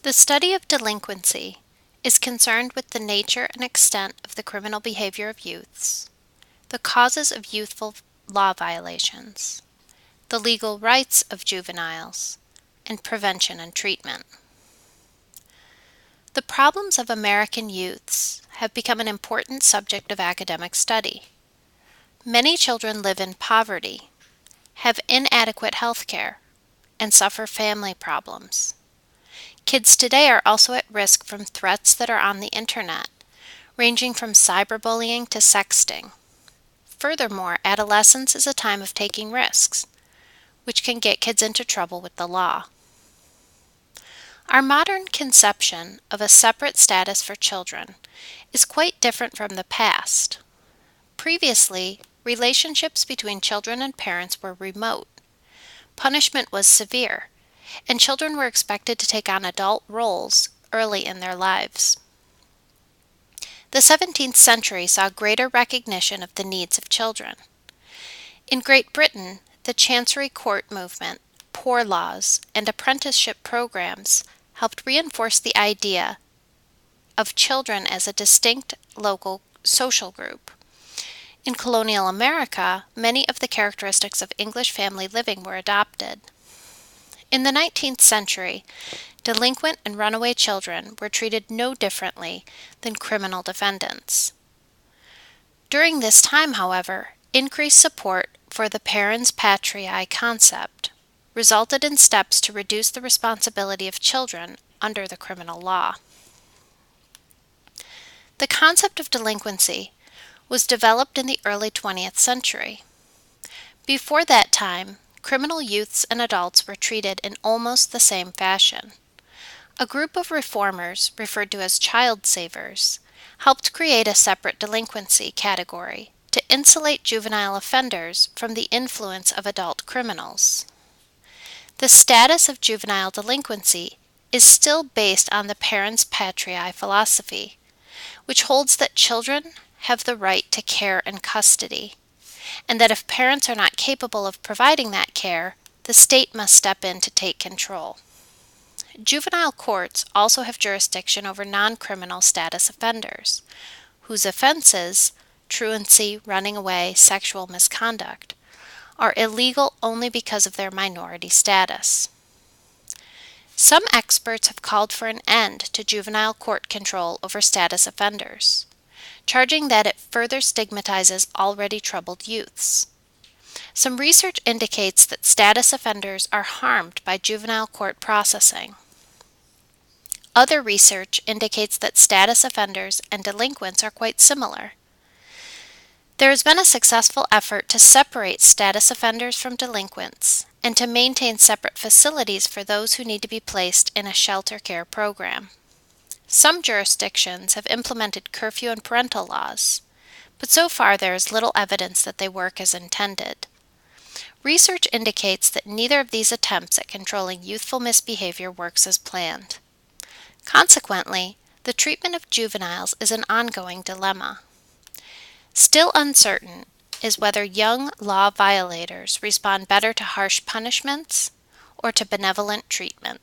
The study of delinquency is concerned with the nature and extent of the criminal behavior of youths, the causes of youthful law violations, the legal rights of juveniles, and prevention and treatment. The problems of American youths have become an important subject of academic study. Many children live in poverty, have inadequate health care, and suffer family problems. Kids today are also at risk from threats that are on the internet, ranging from cyberbullying to sexting. Furthermore, adolescence is a time of taking risks, which can get kids into trouble with the law. Our modern conception of a separate status for children is quite different from the past. Previously, relationships between children and parents were remote. Punishment was severe, and children were expected to take on adult roles early in their lives. The 17th century saw greater recognition of the needs of children. In Great Britain, the Chancery Court movement, poor laws, and apprenticeship programs helped reinforce the idea of children as a distinct local social group. In colonial America, many of the characteristics of English family living were adopted. In the 19th century, delinquent and runaway children were treated no differently than criminal defendants. During this time, however, increased support for the parens patriae concept resulted in steps to reduce the responsibility of children under the criminal law. The concept of delinquency was developed in the early 20th century. Before that time, criminal youths and adults were treated in almost the same fashion. A group of reformers, referred to as child savers, helped create a separate delinquency category to insulate juvenile offenders from the influence of adult criminals. The status of juvenile delinquency is still based on the parens patriae philosophy, which holds that children have the right to care and custody, and that if parents are not capable of providing that care, the state must step in to take control. Juvenile courts also have jurisdiction over non-criminal status offenders, whose offenses, truancy, running away, sexual misconduct, are illegal only because of their minority status. Some experts have called for an end to juvenile court control over status offenders, charging that it further stigmatizes already troubled youths. Some research indicates that status offenders are harmed by juvenile court processing. Other research indicates that status offenders and delinquents are quite similar. There has been a successful effort to separate status offenders from delinquents and to maintain separate facilities for those who need to be placed in a shelter care program. Some jurisdictions have implemented curfew and parental laws, but so far there is little evidence that they work as intended. Research indicates that neither of these attempts at controlling youthful misbehavior works as planned. Consequently, the treatment of juveniles is an ongoing dilemma. Still uncertain is whether young law violators respond better to harsh punishments or to benevolent treatment.